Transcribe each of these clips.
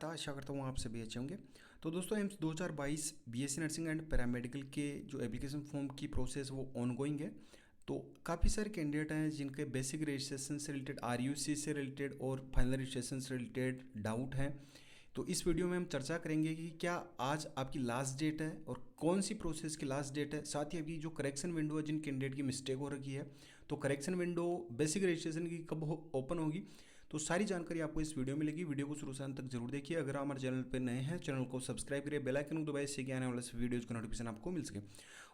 आशा करता हूँ आप सभी अच्छे होंगे। तो दोस्तों AIIMS 2022 BSc nursing and paramedical के जो एप्लीकेशन फॉर्म की प्रोसेस वो ऑनगोइंग है। तो काफ़ी सारे कैंडिडेट हैं जिनके बेसिक रजिस्ट्रेशन से रिलेटेड, आरयूसी से रिलेटेड और फाइनल रजिस्ट्रेशन से रिलेटेड डाउट हैं। तो इस वीडियो में हम चर्चा करेंगे कि क्या आज आपकी लास्ट डेट है और कौन सी प्रोसेस की लास्ट डेट है, साथ ही अभी जो करेक्शन विंडो है जिन कैंडिडेट की मिस्टेक हो रखी है, तो करेक्शन विंडो बेसिक रजिस्ट्रेशन की कब ओपन होगी। तो सारी जानकारी आपको इस वीडियो में मिलेगी। वीडियो को शुरू से अंत तक जरूर देखिए। अगर हमारे चैनल पर नए हैं, चैनल को सब्सक्राइब करिए, बेल आइकन को दबाइए, इससे कि आने वाले वीडियोज़ का नोटिफिकेशन आपको मिल सके।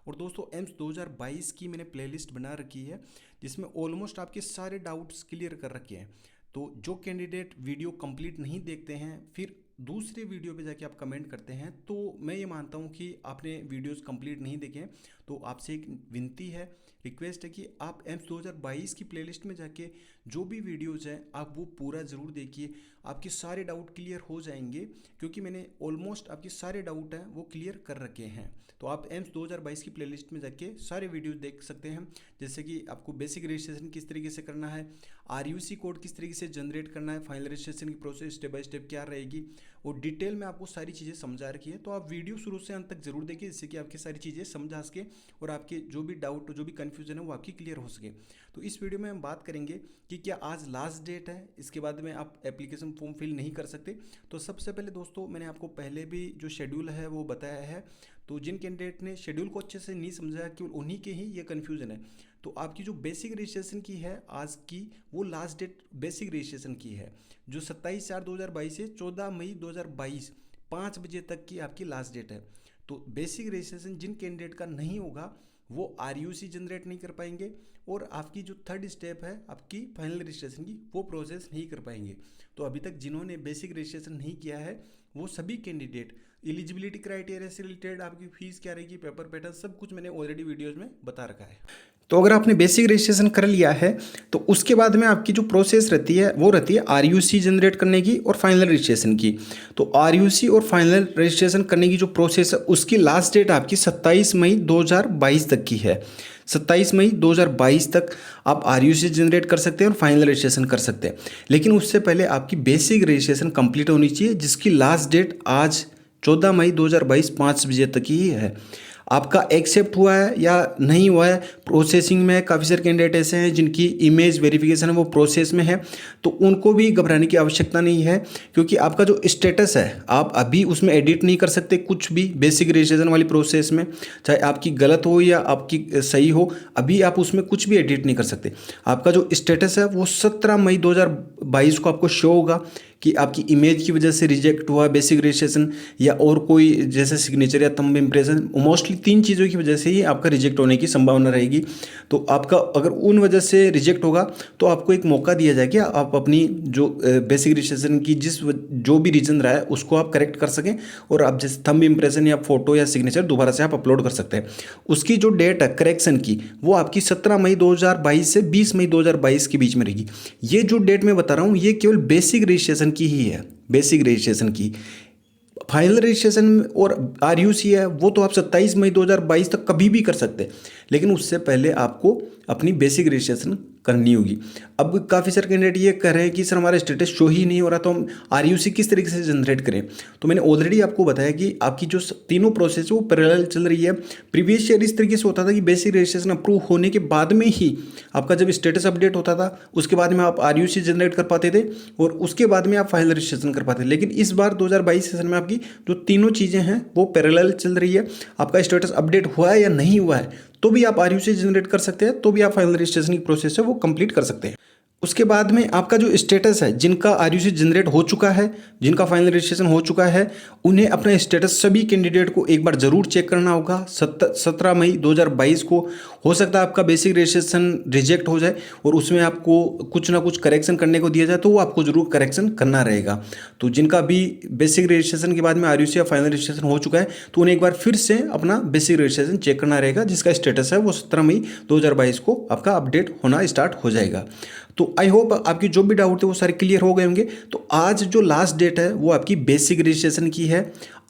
और दोस्तों एम्स 2022 की मैंने प्लेलिस्ट बना रखी है जिसमें ऑलमोस्ट आपके सारे डाउट्स क्लियर कर रखे हैं। तो जो कैंडिडेट वीडियो कंप्लीट नहीं देखते हैं फिर दूसरे वीडियो पे जाके आप कमेंट करते हैं, तो मैं ये मानता हूँ कि आपने वीडियोस कंप्लीट नहीं देखे हैं। तो आपसे एक विनती है, रिक्वेस्ट है कि आप एम्स 2022 की प्लेलिस्ट में जाके जो भी वीडियोस हैं आप वो पूरा ज़रूर देखिए। आपके सारे डाउट क्लियर हो जाएंगे क्योंकि मैंने ऑलमोस्ट आपके सारे डाउट हैं वो क्लियर कर रखे हैं। तो आप एम्स 2022 की प्लेलिस्ट में जाके सारे वीडियोस देख सकते हैं, जैसे कि आपको बेसिक रजिस्ट्रेशन किस तरीके से करना है, आरयूसी कोड किस तरीके से जनरेट करना है, फाइनल रजिस्ट्रेशन की प्रोसेस स्टेप बाय स्टेप क्या रहेगी, और डिटेल में आपको सारी चीज़ें समझा रखी है। तो आप वीडियो शुरू से अंत तक जरूर देखिए जिससे कि आपकी सारी चीज़ें समझा सके और आपके जो भी डाउट, जो भी कन्फ्यूजन है वो आपकी क्लियर हो सके। तो इस वीडियो में हम बात करेंगे कि क्या आज लास्ट डेट है, इसके बाद में आप एप्लीकेशन फॉर्म फिल नहीं कर सकते। तो सबसे पहले दोस्तों मैंने आपको पहले भी जो शेड्यूल है वो बताया है। तो जिन कैंडिडेट ने शेड्यूल को अच्छे से नहीं समझा केवल उन्हीं के ही ये कन्फ्यूजन है। तो आपकी जो बेसिक रजिस्ट्रेशन की है आज की, वो लास्ट डेट बेसिक रजिस्ट्रेशन की है जो 27/4/2022 से 14 मई 2022 5 बजे तक की आपकी लास्ट डेट है। तो बेसिक रजिस्ट्रेशन जिन कैंडिडेट का नहीं होगा वो आरयूसी जनरेट नहीं कर पाएंगे और आपकी जो थर्ड स्टेप है आपकी फाइनल रजिस्ट्रेशन की वो प्रोसेस नहीं कर पाएंगे। तो अभी तक जिन्होंने बेसिक रजिस्ट्रेशन नहीं किया है वो सभी कैंडिडेट, एलिजिबिलिटी क्राइटेरिया से रिलेटेड आपकी फीस क्या रहेगी, पेपर पैटर्न, सब कुछ मैंने ऑलरेडी वीडियोस में बता रखा है। तो अगर आपने बेसिक रजिस्ट्रेशन कर लिया है तो उसके बाद में आपकी जो प्रोसेस रहती है वो रहती है आरयूसी जनरेट करने की और फाइनल रजिस्ट्रेशन की। तो आरयूसी और फाइनल रजिस्ट्रेशन करने की जो प्रोसेस है उसकी लास्ट डेट आपकी 27 मई 2022 तक की है। 27 मई 2022 तक आप आरयूसी जनरेट कर सकते हैं और फाइनल रजिस्ट्रेशन कर सकते हैं, लेकिन उससे पहले आपकी बेसिक रजिस्ट्रेशन कंप्लीट होनी चाहिए जिसकी लास्ट डेट आज 14 मई 2022 5 बजे तक ही है। आपका एक्सेप्ट हुआ है या नहीं हुआ है, प्रोसेसिंग में। काफ़ी सारे कैंडिडेट ऐसे हैं जिनकी इमेज वेरिफिकेशन है वो प्रोसेस में है, तो उनको भी घबराने की आवश्यकता नहीं है क्योंकि आपका जो स्टेटस है आप अभी उसमें एडिट नहीं कर सकते कुछ भी। बेसिक रजिस्ट्रेशन वाली प्रोसेस में चाहे आपकी गलत हो या आपकी सही हो, अभी आप उसमें कुछ भी एडिट नहीं कर सकते। आपका जो स्टेटस है वो 17 मई 2022 को आपको शो होगा कि आपकी इमेज की वजह से रिजेक्ट हुआ बेसिक रजिस्ट्रेशन या और कोई जैसे सिग्नेचर या थंब इम्प्रेशन, मोस्टली 3 चीज़ों की वजह से ही आपका रिजेक्ट होने की संभावना रहेगी। तो आपका अगर उन वजह से रिजेक्ट होगा तो आपको एक मौका दिया जाएगा, आप अपनी जो बेसिक रजिस्ट्रेशन की जो भी रीजन रहा है उसको आप करेक्ट कर सकें और आप जैसे थंब इम्प्रेशन या फोटो या सिग्नेचर दोबारा से आप अपलोड कर सकते हैं। उसकी जो डेट है करेक्शन की वो आपकी 17 मई 2022 से 20 मई 2022 के बीच में रहेगी। ये जो डेट मैं बता रहा हूँ ये केवल बेसिक रजिस्ट्रेशन की ही है। बेसिक रजिस्ट्रेशन की फाइनल रजिस्ट्रेशन और आरयूसी है वो तो आप 27 मई 2022 तक कभी भी कर सकते हैं, लेकिन उससे पहले आपको अपनी बेसिक रजिस्ट्रेशन करनी होगी। अब काफ़ी सारे कैंडिडेट ये कह रहे हैं कि सर हमारा स्टेटस शो ही नहीं हो रहा तो हम आरयूसी किस तरीके से जनरेट करें। तो मैंने ऑलरेडी आपको बताया कि आपकी जो तीनों प्रोसेस है वो पैरेलल चल रही है। प्रीवियस ईयर इस तरीके से होता था कि बेसिक रजिस्ट्रेशन अप्रूव होने के बाद में ही आपका जब स्टेटस अपडेट होता था उसके बाद में आप आरयूसी जनरेट कर पाते थे और उसके बाद में आप फाइनल रजिस्ट्रेशन कर पाते थे। लेकिन इस बार 2022 सेशन में आपकी जो तीनों चीज़ें हैं वो पैरेलल चल रही है। आपका स्टेटस अपडेट हुआ है या नहीं हुआ है तो भी आप आरयूसी जनरेट कर सकते हैं, तो भी आप फाइनल रजिस्ट्रेशन की प्रोसेस है वो कंप्लीट कर सकते हैं। उसके बाद में आपका जो स्टेटस है, जिनका आरयूसी जनरेट हो चुका है, जिनका फाइनल रजिस्ट्रेशन हो चुका है, उन्हें अपना स्टेटस सभी कैंडिडेट को एक बार ज़रूर चेक करना होगा। 17 मई 2022 को हो सकता है आपका बेसिक रजिस्ट्रेशन रिजेक्ट हो जाए और उसमें आपको कुछ ना कुछ करेक्शन करने को दिया जाए तो वो आपको ज़रूर करेक्शन करना रहेगा। तो जिनका भी बेसिक रजिस्ट्रेशन के बाद में आरयूसी या फाइनल रजिस्ट्रेशन हो चुका है तो उन्हें एक बार फिर से अपना बेसिक रजिस्ट्रेशन चेक करना रहेगा, जिसका स्टेटस है वो 17 मई 2022 को आपका अपडेट होना स्टार्ट हो जाएगा। तो आई होप आपकी जो भी डाउट थे वो सारे क्लियर हो गए होंगे। तो आज जो लास्ट डेट है वो आपकी बेसिक रजिस्ट्रेशन की है।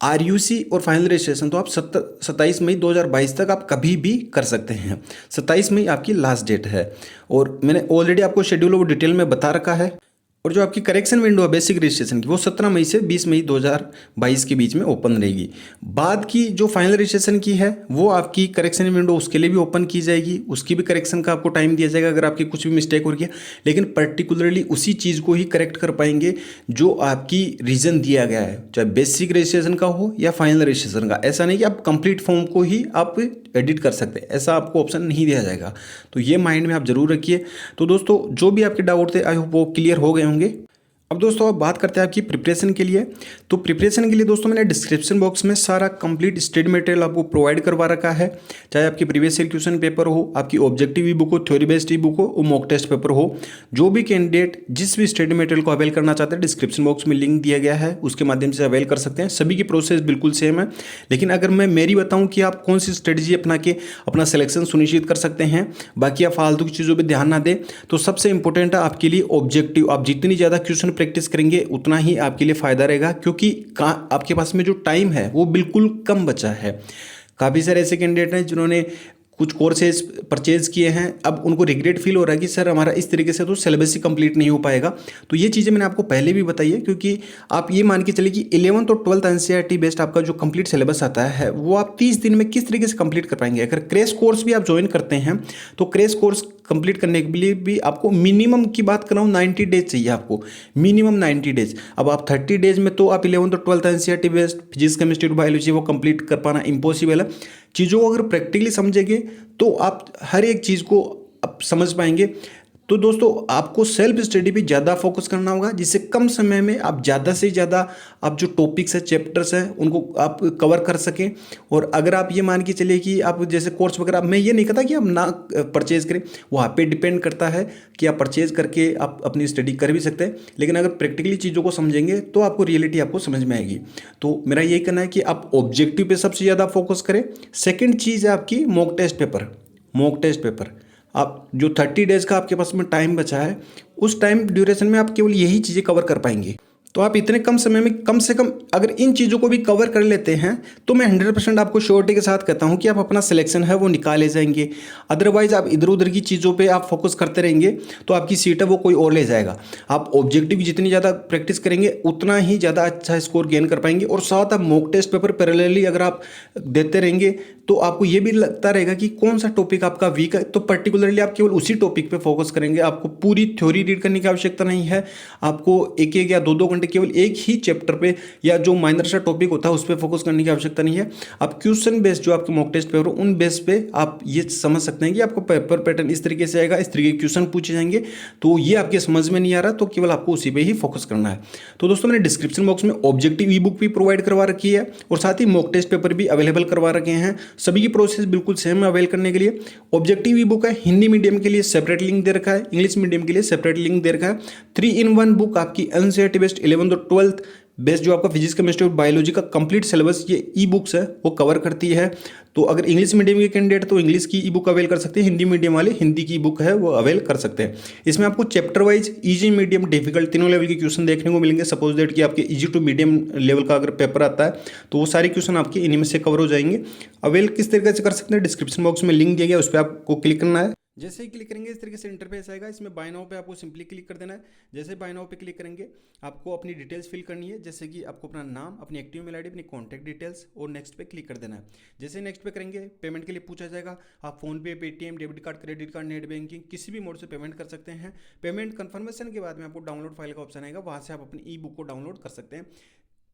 आरयूसी और फाइनल रजिस्ट्रेशन तो आप 27 मई 2022 तक आप कभी भी कर सकते हैं। 27 मई आपकी लास्ट डेट है और मैंने ऑलरेडी आपको शेड्यूल वो डिटेल में बता रखा है। और जो आपकी करेक्शन विंडो है बेसिक रजिस्ट्रेशन की वो 17 मई से 20 मई 2022 के बीच में ओपन रहेगी। बाद की जो फाइनल रजिस्ट्रेशन की है वो आपकी करेक्शन विंडो उसके लिए भी ओपन की जाएगी, उसकी भी करेक्शन का आपको टाइम दिया जाएगा अगर आपकी कुछ भी मिस्टेक हो रही है, लेकिन पर्टिकुलरली उसी चीज़ को ही करेक्ट कर पाएंगे जो आपकी रीज़न दिया गया है, चाहे बेसिक रजिस्ट्रेशन का हो या फाइनल रजिस्ट्रेशन का। ऐसा नहीं कि आप कंप्लीट फॉर्म को ही आप एडिट कर सकते हैं, ऐसा आपको ऑप्शन नहीं दिया जाएगा। तो ये माइंड में आप जरूर रखिए। तो दोस्तों जो भी आपके डाउट थे आई होप वो क्लियर हो गए होंगे। अब दोस्तों आप बात करते हैं आपकी प्रिपरेशन के लिए। तो प्रिपरेशन के लिए दोस्तों मैंने डिस्क्रिप्शन बॉक्स में सारा कंप्लीट स्टडी मटेरियल आपको प्रोवाइड करवा रखा है, चाहे आपकी प्रीवियस ईयर क्वेश्चन पेपर हो, आपकी ऑब्जेक्टिव ई बुक हो, थ्योरी बेस्ड ई बुक हो, वो मॉक टेस्ट पेपर हो, जो भी कैंडिडेट जिस भी स्टडी मटेरियल को अवेल करना चाहते हैं डिस्क्रिप्शन बॉक्स में लिंक दिया गया है, उसके माध्यम से अवेल कर सकते हैं। सभी की प्रोसेस बिल्कुल सेम है, लेकिन अगर मैं मेरी बताऊँ कि आप कौन सी स्ट्रेटजी अपना के अपना सिलेक्शन सुनिश्चित कर सकते हैं, बाकी आप फालतू की चीज़ों पर ध्यान ना दें, तो सबसे इंपॉर्टेंट है आपके लिए ऑब्जेक्टिव। आप जितनी ज़्यादा क्वेश्चन प्रैक्टिस करेंगे उतना ही आपके लिए फायदा रहेगा, क्योंकि आपके पास में जो टाइम है वो बिल्कुल कम बचा है। काफ़ी सारे ऐसे कैंडिडेट हैं जिन्होंने कुछ कोर्सेज परचेज किए हैं, अब उनको रिग्रेट फील हो रहा है कि सर हमारा इस तरीके से तो सिलेबस ही कंप्लीट नहीं हो पाएगा। तो ये चीज़ें मैंने आपको पहले भी बताई है, क्योंकि आप ये मान के चलिए कि 11th और 12th एनसीईआरटी बेस्ड आपका जो कंप्लीट सिलेबस आता है वो आप 30 दिन में किस तरीके से कंप्लीट कर पाएंगे। अगर क्रैश कोर्स भी आप ज्वाइन करते हैं तो क्रैश कोर्स कंप्लीट करने के लिए भी आपको मिनिमम की बात कर रहा हूँ 90 डेज चाहिए, आपको मिनिमम 90 डेज। अब आप 30 डेज में तो आप 11th और 12th NCERT based physics chemistry biology वो कंप्लीट कर पाना इम्पॉसिबल है। चीज़ों को अगर प्रैक्टिकली समझेंगे तो आप हर एक चीज़ को आप समझ पाएंगे। तो दोस्तों आपको सेल्फ स्टडी पे ज़्यादा फोकस करना होगा, जिससे कम समय में आप ज़्यादा से ज़्यादा आप जो टॉपिक्स हैं चैप्टर्स हैं उनको आप कवर कर सकें। और अगर आप ये मान के चलिए कि आप जैसे कोर्स वगैरह, मैं ये नहीं कहता कि आप ना परचेज करें, वो आप पे डिपेंड करता है कि आप परचेज करके आप अपनी स्टडी कर भी सकते हैं, लेकिन अगर प्रैक्टिकली चीज़ों को समझेंगे तो आपको रियलिटी आपको समझ में आएगी। तो मेरा यही कहना है कि आप ऑब्जेक्टिव पे सबसे ज़्यादा फोकस करें। सेकेंड चीज़ है आपकी mock test paper. Mock test paper आप जो 30 डेज का आपके पास में टाइम बचा है, उस टाइम ड्यूरेशन में आप केवल यही चीज़ें कवर कर पाएंगे। तो आप इतने कम समय में कम से कम अगर इन चीज़ों को भी कवर कर लेते हैं तो मैं 100% आपको श्योरिटी के साथ कहता हूं कि आप अपना सिलेक्शन है वो निकाल ले जाएंगे। अदरवाइज आप इधर उधर की चीज़ों पे आप फोकस करते रहेंगे तो आपकी सीट है वो कोई और ले जाएगा। आप ऑब्जेक्टिव जितनी ज़्यादा प्रैक्टिस करेंगे उतना ही ज़्यादा अच्छा स्कोर गेन कर पाएंगे। और साथ आप मॉक टेस्ट पेपर पैरेलली अगर आप देते रहेंगे तो आपको ये भी लगता रहेगा कि कौन सा टॉपिक आपका वीक है, तो पर्टिकुलरली आप केवल उसी टॉपिक पे फोकस करेंगे। आपको पूरी थ्योरी रीड करने की आवश्यकता नहीं है, आपको एक एक या दो दो घंटे केवल एक ही चैप्टर पे या जो माइनर सा टॉपिक होता है उस पर फोकस करने की आवश्यकता नहीं है। आप क्वेश्चन बेस्ड जो आपके मॉक टेस्ट पेपर उन बेस पे आप ये समझ सकते हैं कि आपको पेपर पैटर्न इस तरीके से आएगा, इस तरीके के क्वेश्चन पूछे जाएंगे। तो ये आपके समझ में नहीं आ रहा तो केवल आपको उसी पे ही फोकस करना है। तो दोस्तों मैंने डिस्क्रिप्शन बॉक्स में ऑब्जेक्टिव ई बुक भी प्रोवाइड करवा रखी है और साथ ही मॉक टेस्ट पेपर भी अवेलेबल करवा रखे हैं। सभी की प्रोसेस बिल्कुल सेम है अवेल करने के लिए। ऑब्जेक्टिव ई बुक है, हिंदी मीडियम के लिए सेपरेट लिंक दे रखा है, इंग्लिश मीडियम के लिए सेपरेट लिंक दे रखा है। 3-in-1 बुक आपकी एनसीईआरटी बेस्ड 11th और 12th बेस्ड जो आपका फिजिक्स केमिस्ट्री और बायोलॉजी का कंप्लीट सिलेबस ये ई बुक्स है वो कवर करती है। तो अगर इंग्लिश मीडियम के कैंडिडेट तो इंग्लिश की ई बुक अवेल कर सकते हैं, हिंदी मीडियम वाले हिंदी की बुक है वो अवेल कर सकते हैं। इसमें आपको chapter wise easy medium difficult तीनों लेवल के क्वेश्चन देखने को मिलेंगे। सपोज दैट कि आपके इजी टू मीडियम लेवल का अगर पेपर आता है तो वो सारे क्वेश्चन आपके इन्हीं में से कवर हो जाएंगे। अवेल किस तरीके से कर सकते हैं, डिस्क्रिप्शन बॉक्स में लिंक दिया गया, उस पर आपको क्लिक करना है। जैसे ही क्लिक करेंगे इस तरीके से इंटरफेस आएगा। इसमें बाय नाउ पे आपको सिंपली क्लिक कर देना है। जैसे बाय नाउ पे क्लिक करेंगे आपको अपनी डिटेल्स फिल करनी है, जैसे कि आपको अपना नाम, अपनी एक्टिव मेल आईडी, अपनी कॉन्टैक्ट डिटेल्स और नेक्स्ट पे क्लिक कर देना है। जैसे नेक्स्ट पे करेंगे पेमेंट के लिए पूछा जाएगा। आप फोन पे, Paytm, debit card, credit card, net banking किसी भी मोड से पेमेंट कर सकते हैं। पेमेंट कन्फर्मेशन के बाद में आपको डाउनलोड फाइल का ऑप्शन आएगा, वहाँ से आप अपनी ई बुक को डाउनलोड कर सकते हैं।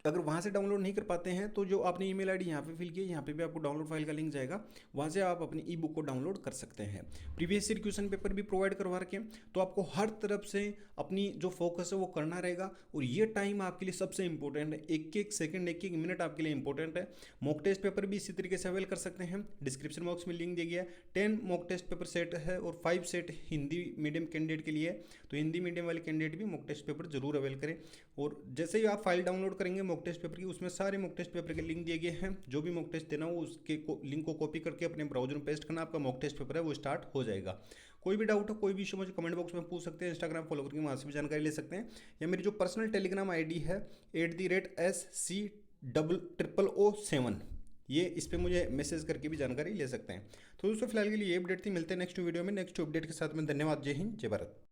अगर वहाँ से डाउनलोड नहीं कर पाते हैं तो जो आपने ईमेल आईडी यहाँ पे फिल की है यहाँ पे भी आपको डाउनलोड फाइल का लिंक जाएगा, वहाँ से आप अपनी ई बुक को डाउनलोड कर सकते हैं। प्रीवियस ईयर क्वेश्चन पेपर भी प्रोवाइड करवा रखे हैं, तो आपको हर तरफ से अपनी जो फोकस है वो करना रहेगा। और ये टाइम आपके लिए सबसे इंपॉर्टेंट है, एक एक सेकंड, एक एक मिनट आपके लिए इंपॉर्टेंट है। मॉक टेस्ट पेपर भी इसी तरीके से अवेल कर सकते हैं। डिस्क्रिप्शन बॉक्स में लिंक दिया गया है। 10 मॉक टेस्ट पेपर सेट है और 5 सेट हिंदी मीडियम कैंडिडेट के लिए है। तो हिंदी मीडियम वाले कैंडिडेट भी मॉक टेस्ट पेपर जरूर अवेल करें। और जैसे ही आप फाइल डाउनलोड करेंगे मॉक टेस्ट पेपर की, उसमें सारे मॉक टेस्ट पेपर के लिंक दिए गए हैं। जो भी मॉक टेस्ट देना हो उसके लिंक को कॉपी करके अपने ब्राउजर में पेस्ट करना, आपका मॉक टेस्ट पेपर है वो स्टार्ट हो जाएगा। कोई भी डाउट हो, कोई भी इशू मुझे कमेंट बॉक्स में पूछ सकते हैं। इंस्टाग्राम फॉलो करके वहाँ से भी जानकारी ले सकते हैं, या मेरी जो पर्सनल टेलीग्राम आईडी है @SC0007, ये इस पर मुझे मैसेज करके भी जानकारी ले सकते हैं। तो दोस्तों फिलहाल के लिए ये अपडेट थी, मिलते हैं नेक्स्ट वीडियो में नेक्स्ट अपडेट के साथ में। धन्यवाद, जय हिंद, जय भारत।